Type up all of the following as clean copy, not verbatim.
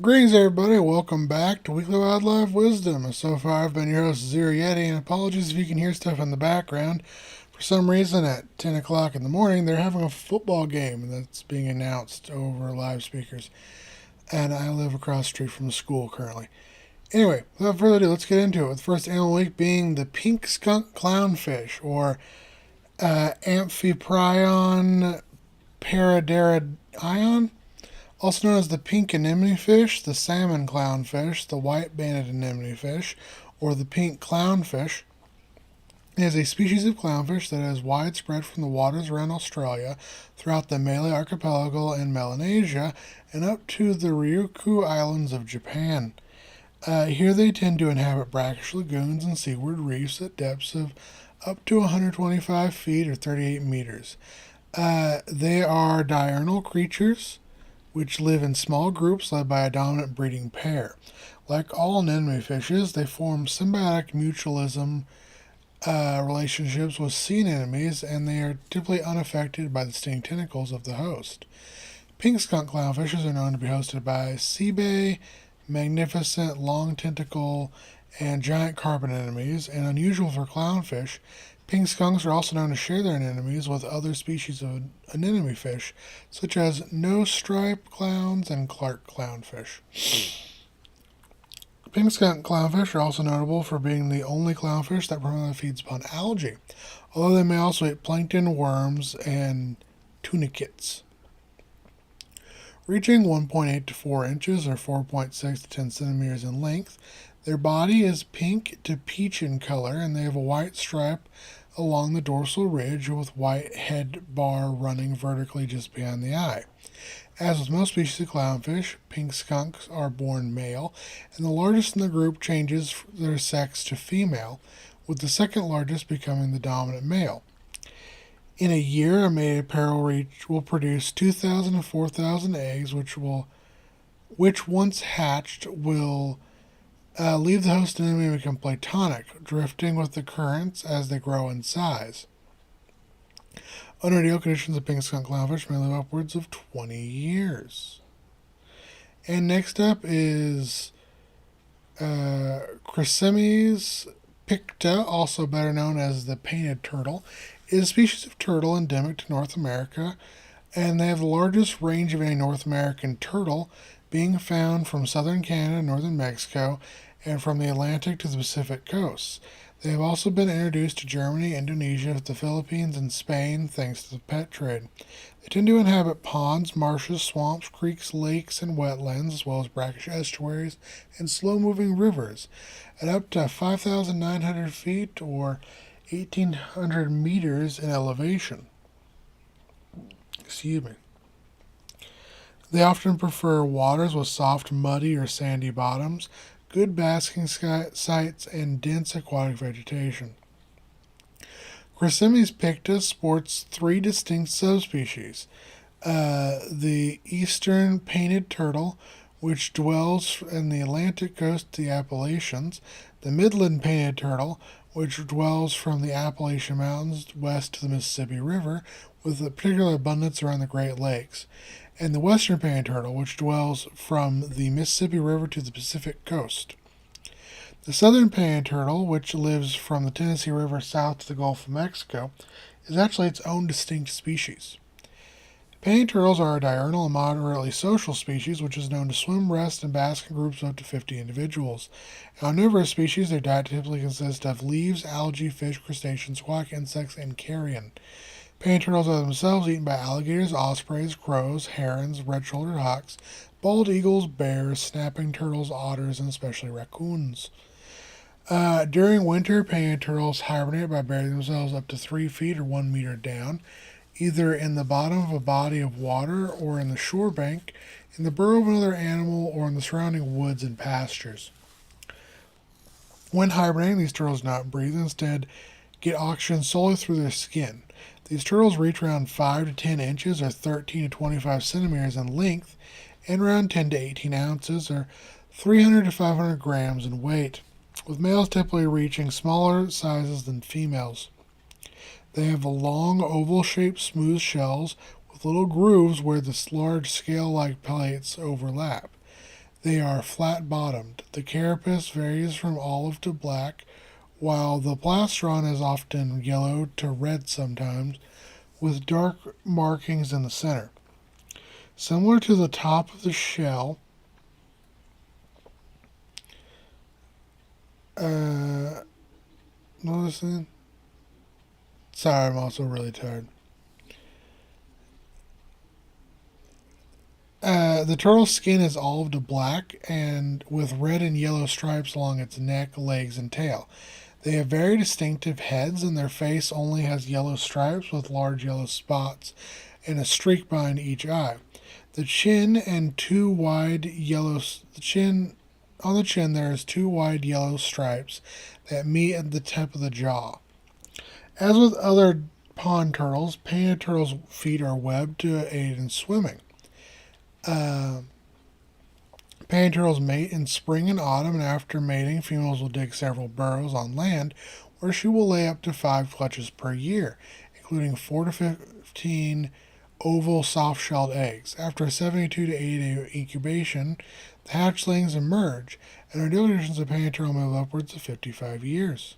Greetings, everybody. Welcome back to Weekly Wildlife Wisdom. So far, I've been your host, Zero Yeti, and apologies if you can hear stuff in the background. For some reason, at 10 o'clock in the morning, they're having a football game that's being announced over live speakers. And I live across the street from the school currently. Anyway, without further ado, let's get into it. With the first animal week being the pink skunk clownfish, or Amphiprion paraderidion, also known as the pink anemone fish, the salmon clownfish, the white banded anemone fish, or the pink clownfish. It is a species of clownfish that is widespread from the waters around Australia, throughout the Malay Archipelago and Melanesia, and up to the Ryukyu Islands of Japan. Here they tend to inhabit brackish lagoons and seaward reefs at depths of up to 125 feet or 38 meters. They are diurnal creatures which live in small groups led by a dominant breeding pair. Like all anemone fishes, they form symbiotic mutualism relationships with sea anemones, and they are typically unaffected by the stinging tentacles of the host. Pink skunk clownfishes are known to be hosted by sea bay, magnificent long tentacle, and giant carpet anemones, and unusual for clownfish. Pink skunks are also known to share their anemones with other species of anemone fish, such as nose-stripe clowns and Clark clownfish. Pink skunk clownfish are also notable for being the only clownfish that primarily feeds upon algae, although they may also eat plankton, worms, and tunicates. Reaching 1.8 to 4 inches or 4.6 to 10 centimeters in length, their body is pink to peach in color, and they have a white stripe along the dorsal ridge with white head bar running vertically just behind the eye. As with most species of clownfish, pink skunks are born male, and the largest in the group changes their sex to female, with the second largest becoming the dominant male. In a year, a mated pair will produce 2,000 to 4,000 eggs, which once hatched, will leave the host anemone and become platonic, drifting with the currents as they grow in size. Under ideal conditions, a pink skunk clownfish may live upwards of 20 years. And next up is Chrysemys picta, also better known as the painted turtle, is a species of turtle endemic to North America, and they have the largest range of any North American turtle, being found from southern Canada and northern Mexico, and from the Atlantic to the Pacific coasts. They have also been introduced to Germany, Indonesia, the Philippines, and Spain thanks to the pet trade. They tend to inhabit ponds, marshes, swamps, creeks, lakes, and wetlands, as well as brackish estuaries and slow-moving rivers. At up to 5,900 feet or 1,800 meters in elevation. Excuse me. They often prefer waters with soft, muddy, or sandy bottoms, good basking sites, and dense aquatic vegetation. Chrysemys picta sports three distinct subspecies. The eastern painted turtle, which dwells in the Atlantic coast to the Appalachians, the midland painted turtle, which dwells from the Appalachian Mountains west to the Mississippi River, with a particular abundance around the Great Lakes, and the western painted turtle, which dwells from the Mississippi River to the Pacific coast. The southern painted turtle, which lives from the Tennessee River south to the Gulf of Mexico, is actually its own distinct species. Painted turtles are a diurnal and moderately social species, which is known to swim, rest, and bask in groups of up to 50 individuals. Omnivorous species, their diet typically consists of leaves, algae, fish, crustaceans, aquatic insects, and carrion. Painted turtles are themselves eaten by alligators, ospreys, crows, herons, red-shouldered hawks, bald eagles, bears, snapping turtles, otters, and especially raccoons. During winter, painted turtles hibernate by burying themselves up to 3 feet or 1 meter down, either in the bottom of a body of water or in the shore bank, in the burrow of another animal, or in the surrounding woods and pastures. When hibernating, these turtles do not breathe, instead get oxygen solely through their skin. These turtles reach around 5 to 10 inches or 13 to 25 centimeters in length, and around 10 to 18 ounces or 300 to 500 grams in weight, with males typically reaching smaller sizes than females. They have long, oval-shaped, smooth shells with little grooves where the large scale-like plates overlap. They are flat-bottomed. The carapace varies from olive to black, while the plastron is often yellow to red sometimes, with dark markings in the center. Similar to the top of the shell, noticing? Sorry, I'm also really tired. The turtle's skin is olive to black and with red and yellow stripes along its neck, legs, and tail. They have very distinctive heads, and their face only has yellow stripes with large yellow spots and a streak behind each eye. The chin and two wide yellow the chin on the chin there is two wide yellow stripes that meet at the tip of the jaw. As with other pond turtles, painted turtles' feet are webbed to aid in swimming. Uh, Painted turtles mate in spring and autumn, and after mating, females will dig several burrows on land where she will lay up to 5 clutches per year, including 4 to 15 oval soft shelled eggs. After a 72 to 80 day incubation, the hatchlings emerge, and our generations of painted turtle live upwards of 55 years.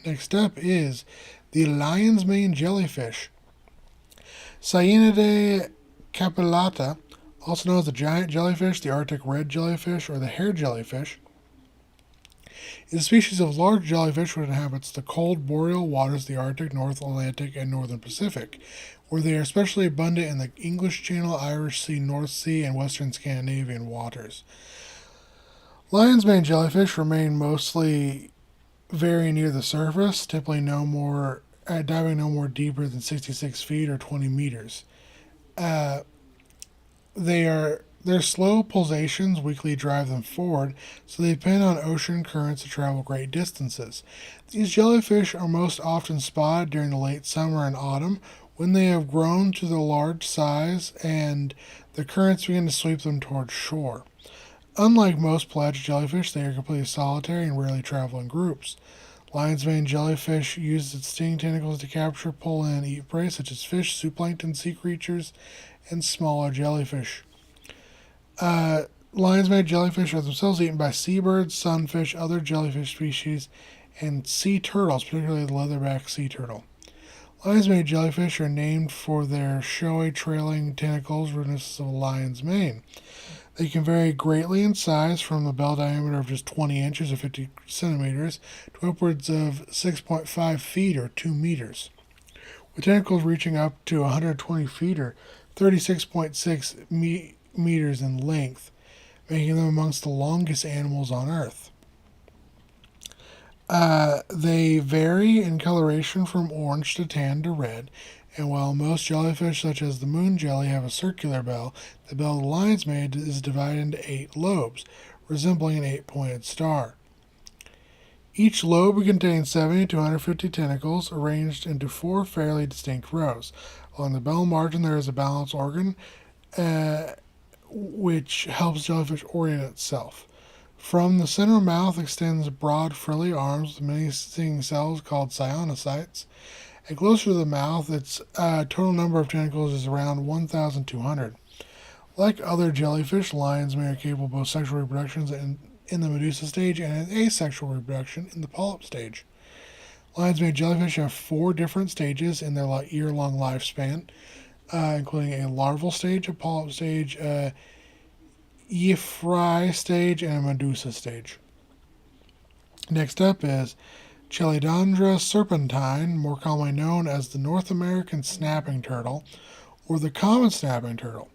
Next up is the lion's mane jellyfish. Cyanide capillata, also known as the giant jellyfish, the Arctic red jellyfish, or the hair jellyfish, is a species of large jellyfish which inhabits the cold boreal waters of the Arctic, North Atlantic, and Northern Pacific, where they are especially abundant in the English Channel, Irish Sea, North Sea, and Western Scandinavian waters. Lion's mane jellyfish remain mostly very near the surface, typically diving no more deeper than 66 feet or 20 meters. Their slow pulsations weakly drive them forward, so they depend on ocean currents to travel great distances. These jellyfish are most often spotted during the late summer and autumn when they have grown to the large size and the currents begin to sweep them towards shore. Unlike most pelagic jellyfish, they are completely solitary and rarely travel in groups. Lion's mane jellyfish uses its stinging tentacles to capture, pull in, and eat prey such as fish, zooplankton, sea creatures, and smaller jellyfish. Lion's mane jellyfish are themselves eaten by seabirds, sunfish, other jellyfish species, and sea turtles, particularly the leatherback sea turtle. Lion's mane jellyfish are named for their showy trailing tentacles reminiscent of a lion's mane. They can vary greatly in size from a bell diameter of just 20 inches or 50 centimeters to upwards of 6.5 feet or 2 meters, with tentacles reaching up to 120 feet or 36.6 meters in length, making them amongst the longest animals on Earth. They vary in coloration from orange to tan to red, and while most jellyfish, such as the moon jelly, have a circular bell, the bell of the lion's mane is divided into 8 lobes, resembling an 8-pointed star. Each lobe contains 70 to 150 tentacles, arranged into 4 fairly distinct rows. Along the bell margin, there is a balance organ, which helps jellyfish orient itself. From the center mouth extends broad frilly arms with many stinging cells called cyonocytes. And closer to the mouth, its total number of tentacles is around 1,200. Like other jellyfish, lion's mane are capable of both sexual reproductions in the medusa stage and asexual reproduction in the polyp stage. Lion's mane jellyfish have 4 different stages in their year-long lifespan, including a larval stage, a polyp stage, a euphoria stage, and a medusa stage. Next up is Chelidandra serpentine, more commonly known as the North American snapping turtle, or the common snapping turtle.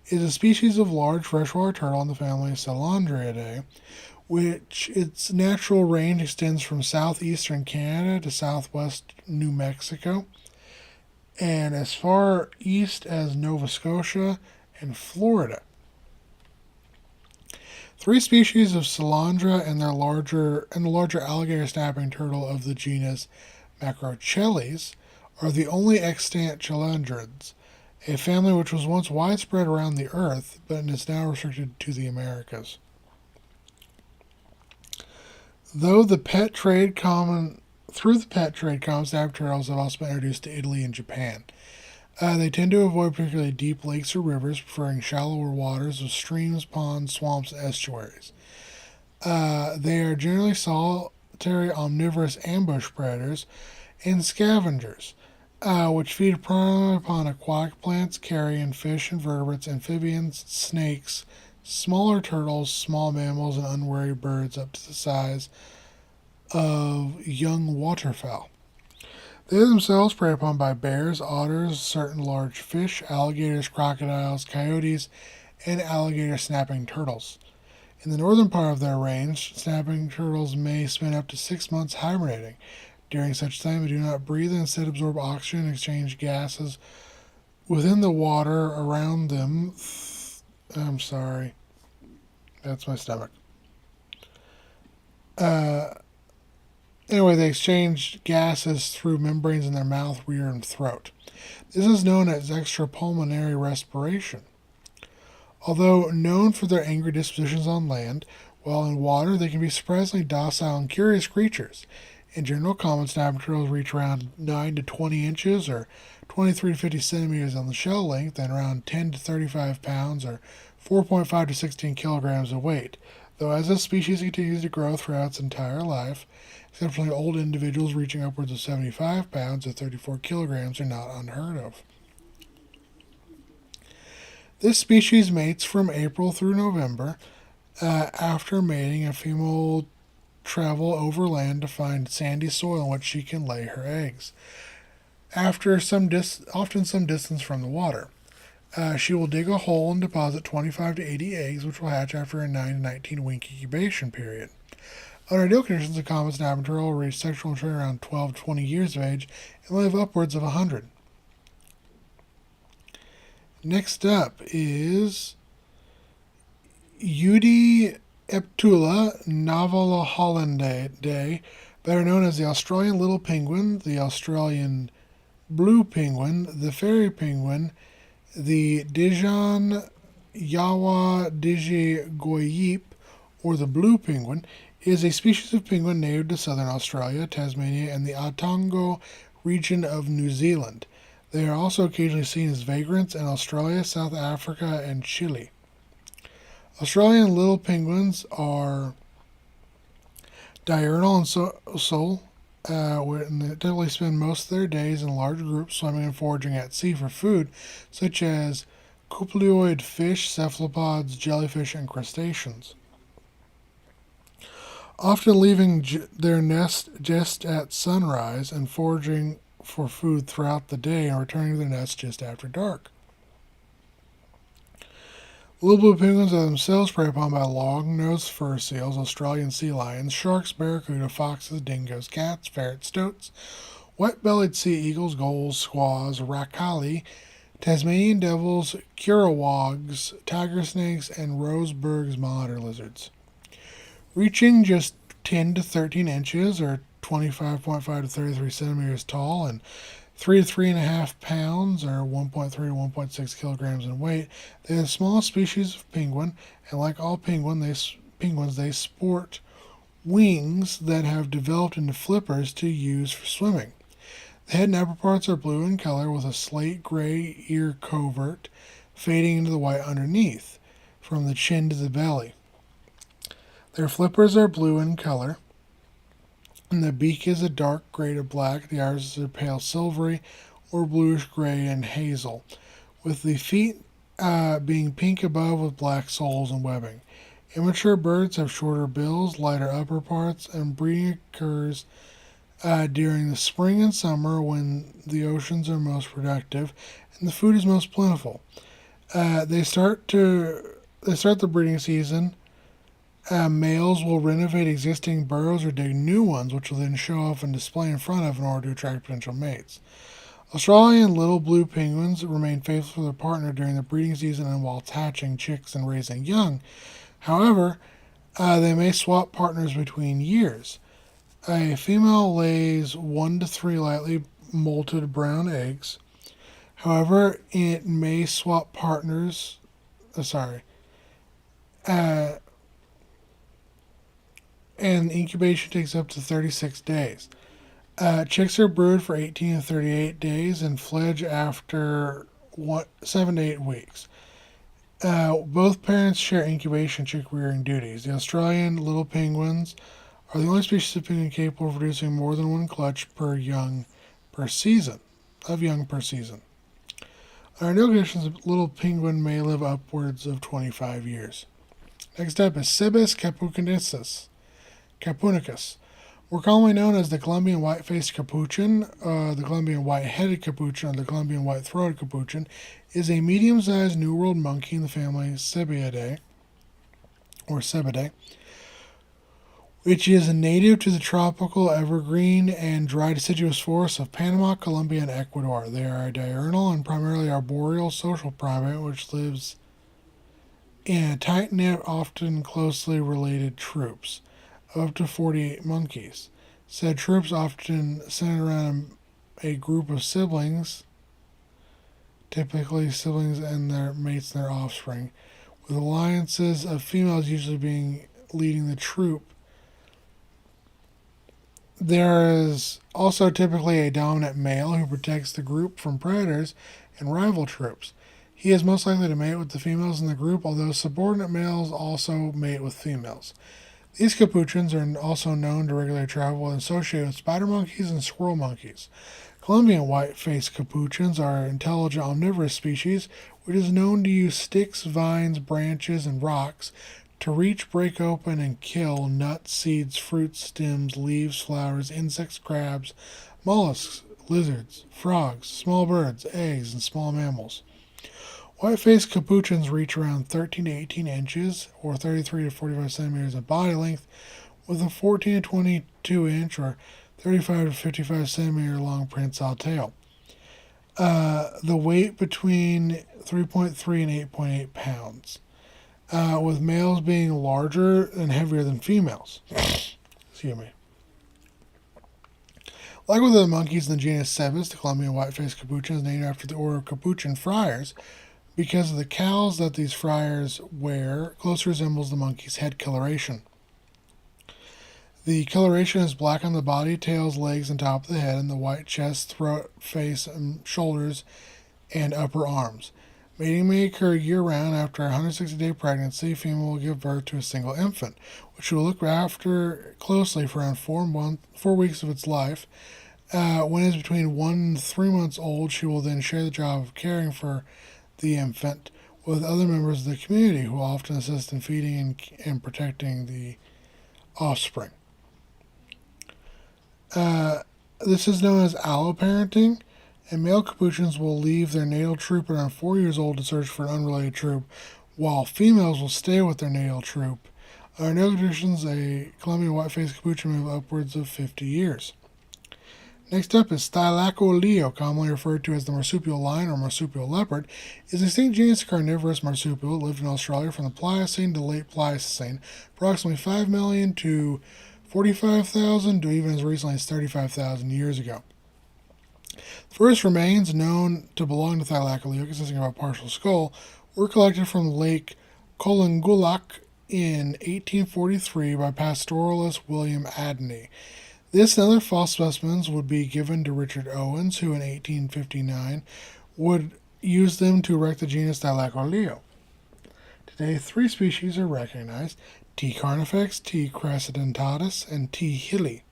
It is a species of large freshwater turtle in the family Salandriidae, which its natural range extends from southeastern Canada to southwest New Mexico, and as far east as Nova Scotia and Florida. 3 species of Salandra and the larger alligator snapping turtle of the genus Macrocheles are the only extant chelandrids, a family which was once widespread around the Earth, but is now restricted to the Americas. Through the pet trade, common snapping turtles have also been introduced to Italy and Japan. They tend to avoid particularly deep lakes or rivers, preferring shallower waters of streams, ponds, swamps, and estuaries. They are generally solitary omnivorous ambush predators and scavengers, which feed primarily upon aquatic plants, carrion fish, invertebrates, amphibians, snakes, smaller turtles, small mammals, and unwary birds up to the size of young waterfowl. They themselves prey upon by bears, otters, certain large fish, alligators, crocodiles, coyotes, and alligator snapping turtles. In the northern part of their range, snapping turtles may spend up to 6 months hibernating. During such time, they do not breathe and instead absorb oxygen and exchange gases within the water around them. I'm sorry, that's my stomach. Uh, Anyway, they exchange gases through membranes in their mouth, rear, and throat. This is known as extrapulmonary respiration. Although known for their angry dispositions on land, while in water they can be surprisingly docile and curious creatures. In general, common snapping turtles reach around 9 to 20 inches or 23 to 50 centimeters on the shell length and around 10 to 35 pounds or 4.5 to 16 kilograms of weight. Though as this species continues to grow throughout its entire life, exceptionally old individuals reaching upwards of 75 pounds or 34 kilograms are not unheard of. This species mates from April through November. After mating, a female will travel overland to find sandy soil in which she can lay her eggs. After often some distance from the water, she will dig a hole and deposit 25 to 80 eggs, which will hatch after a 9 to 19 week incubation period. Under ideal conditions, a common snapping turtle will reach sexual maturity around 12 to 20 years of age and live upwards of 100. Next up is Eudieptula novahollandae, better known as the Australian little penguin, the Australian blue penguin, the fairy penguin, the Dijon Yawa digigoyip, or the blue penguin, is a species of penguin native to southern Australia, Tasmania, and the Otago region of New Zealand. They are also occasionally seen as vagrants in Australia, South Africa, and Chile. Australian little penguins are diurnal and social, and they typically spend most of their days in large groups swimming and foraging at sea for food, such as cuploid fish, cephalopods, jellyfish, and crustaceans. Often leaving their nest just at sunrise and foraging for food throughout the day and returning to their nest just after dark. Little blue penguins are themselves preyed upon by long-nosed fur seals, Australian sea lions, sharks, barracuda, foxes, dingoes, cats, ferrets, stoats, white-bellied sea eagles, gulls, squaws, racali, Tasmanian devils, currawags, tiger snakes, and Roseburg's monitor lizards. Reaching just 10 to 13 inches or 25.5 to 33 centimeters tall and 3 to 3.5 pounds or 1.3 to 1.6 kilograms in weight, they are the smallest species of penguin, and like all penguins, they sport wings that have developed into flippers to use for swimming. The head and upper parts are blue in color with a slate gray ear covert fading into the white underneath, from the chin to the belly. Their flippers are blue in color, and the beak is a dark gray to black. The iris is a pale silvery or bluish gray and hazel, with the feet being pink above with black soles and webbing. Immature birds have shorter bills, lighter upper parts, and breeding occurs during the spring and summer when the oceans are most productive and the food is most plentiful. They start the breeding season. Males will renovate existing burrows or dig new ones, which will then show off and display in front of in order to attract potential mates. Australian little blue penguins remain faithful to their partner during the breeding season and while hatching chicks and raising young. However, they may swap partners between years. A female lays 1 to 3 lightly molted brown eggs. However, it may swap partners. And incubation takes up to 36 days. Chicks are brewed for 18 to 38 days and fledge after 7 to 8 weeks. Both parents share incubation chick rearing duties. The Australian little penguins are the only species of penguin capable of producing more than one clutch per young per season. Under no conditions, a little penguin may live upwards of 25 years. Next up is Cibus capunicus, more commonly known as the Colombian white-faced capuchin, the Colombian white-headed capuchin, or the Colombian white-throated capuchin, is a medium-sized New World monkey in the family Cebidae, which is native to the tropical evergreen and dry deciduous forests of Panama, Colombia, and Ecuador. They are a diurnal and primarily arboreal social primate which lives in tight-knit, often closely related troops of up to 48 monkeys. Said troops often centered around a group of siblings, typically siblings and their mates and their offspring, with alliances of females usually leading the troop. There is also typically a dominant male who protects the group from predators and rival troops. He is most likely to mate with the females in the group, although subordinate males also mate with females. These capuchins are also known to regularly travel and associate with spider monkeys and squirrel monkeys. Colombian white-faced capuchins are an intelligent omnivorous species which is known to use sticks, vines, branches, and rocks to reach, break open, and kill nuts, seeds, fruits, stems, leaves, flowers, insects, crabs, mollusks, lizards, frogs, small birds, eggs, and small mammals. White-faced capuchins reach around 13 to 18 inches, or 33 to 45 centimeters in body length, with a 14 to 22 inch, or 35 to 55 centimeter long prehensile tail. The weight between 3.3 and 8.8 pounds, with males being larger and heavier than females. Excuse me. Like with the monkeys in the genus Cebus, the Colombian white-faced capuchin is named after the order of capuchin friars because of the cowls that these friars wear closely resembles the monkey's head coloration. The coloration is black on the body, tails, legs, and top of the head, and the white chest, throat, face, and shoulders, and upper arms. Mating may occur year-round. After a 160-day pregnancy, female will give birth to a single infant, which she will look after closely for around 4 weeks of its life. When it is between 1 and 3 months old, she will then share the job of caring for the infant with other members of the community who often assist in feeding and protecting the offspring. This is known as alloparenting, and male capuchins will leave their natal troop around 4 years old to search for an unrelated troop, while females will stay with their natal troop. Under no conditions, a Colombian white-faced capuchin may live upwards of 50 years. Next up is Thylacoleo, commonly referred to as the marsupial lion or marsupial leopard, is a distinct genus of carnivorous marsupial that lived in Australia from the Pliocene to late Pleistocene, approximately 5 million to 45,000 to even as recently as 35,000 years ago. The first remains, known to belong to Thylacoleo, consisting of a partial skull, were collected from Lake Collingulak in 1843 by pastoralist William Adney. This and other fossil specimens would be given to Richard Owens, who in 1859 would use them to erect the genus Thylacoleo. Today, 3 species are recognized: T. carnifex, T. crescentitatus, and T. hilli.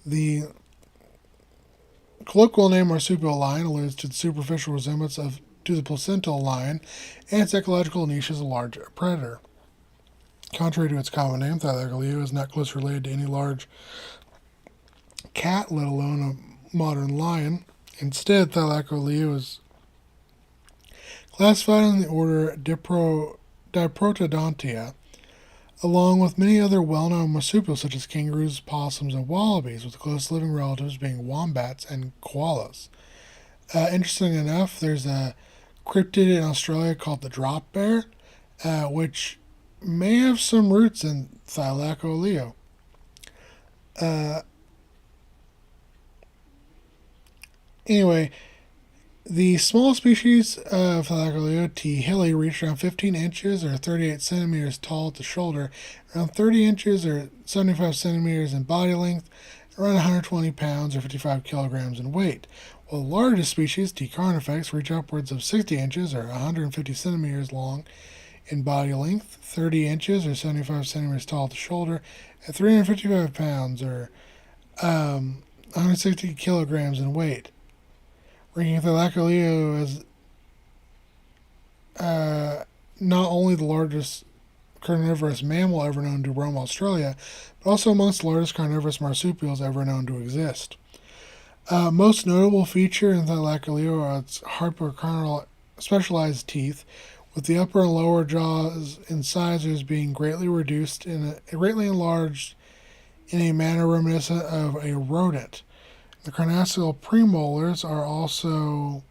The colloquial name marsupial lion alludes to the superficial resemblance to the placental lion and its ecological niche as a large predator. Contrary to its common name, Thylacoleo is not closely related to any large cat, let alone a modern lion. Instead, Thylacoleo is classified in the order Diprotodontia, along with many other well-known marsupials such as kangaroos, possums, and wallabies, with close living relatives being wombats and koalas. Interesting enough, there's a cryptid in Australia called the drop bear, which may have some roots in Thylacoleo. Anyway, the small species of Thylacoleo, T. hilli, reach around 15 inches or 38 centimeters tall at the shoulder, around 30 inches or 75 centimeters in body length, around 120 pounds or 55 kilograms in weight, while the largest species, T. carnifex, reach upwards of 60 inches or 150 centimeters long in body length, 30 inches or 75 centimeters tall at the shoulder, at 355 pounds or 160 kilograms in weight, ranking Thylacoleo as not only the largest carnivorous mammal ever known to roam Australia, but also amongst the largest carnivorous marsupials ever known to exist. Most notable feature in Thylacoleo are its hyperconal specialized teeth, with the upper and lower jaws incisors being greatly enlarged in a manner reminiscent of a rodent. The carnassial premolars are also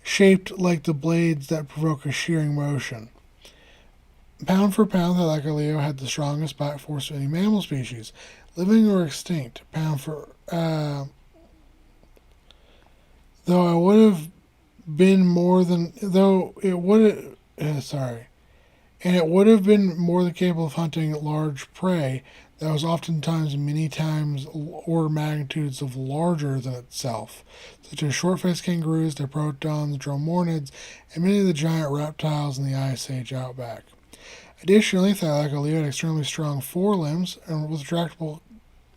shaped like the blades that provoke a shearing motion. Pound for pound, Thylacoleo had the strongest bite force of any mammal species, living or extinct. Though it would have been more than though it would and it would have been more than capable of hunting large prey that was oftentimes many times order magnitudes of larger than itself, such as short-faced kangaroos, diprotodons, dromornids, and many of the giant reptiles in the Ice Age outback. Additionally, Thylacoleo had extremely strong forelimbs and with retractable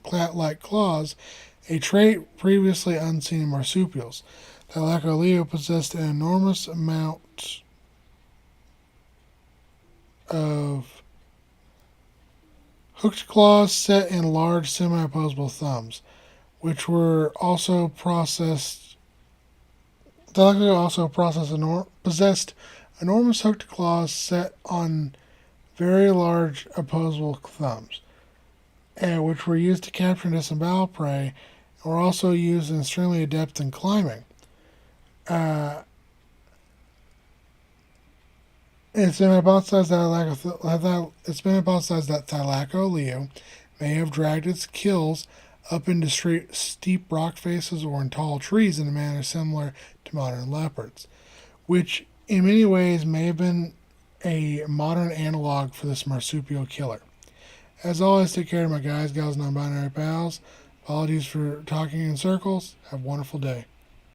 cat-like claws, a trait previously unseen in marsupials. Thylacoleo possessed an enormous amount of hooked claws set in large semi-opposable thumbs, which were also processed. Thylacoleo also possessed enormous hooked claws set on very large opposable thumbs, which were used to capture and disembowel prey, and were also used and extremely adept in climbing. It's been hypothesized that Thylacoleo may have dragged its kills up into steep rock faces or in tall trees in a manner similar to modern leopards, which in many ways may have been a modern analog for this marsupial killer. As always, take care of my guys, gals, non-binary pals. Apologies for talking in circles. Have a wonderful day.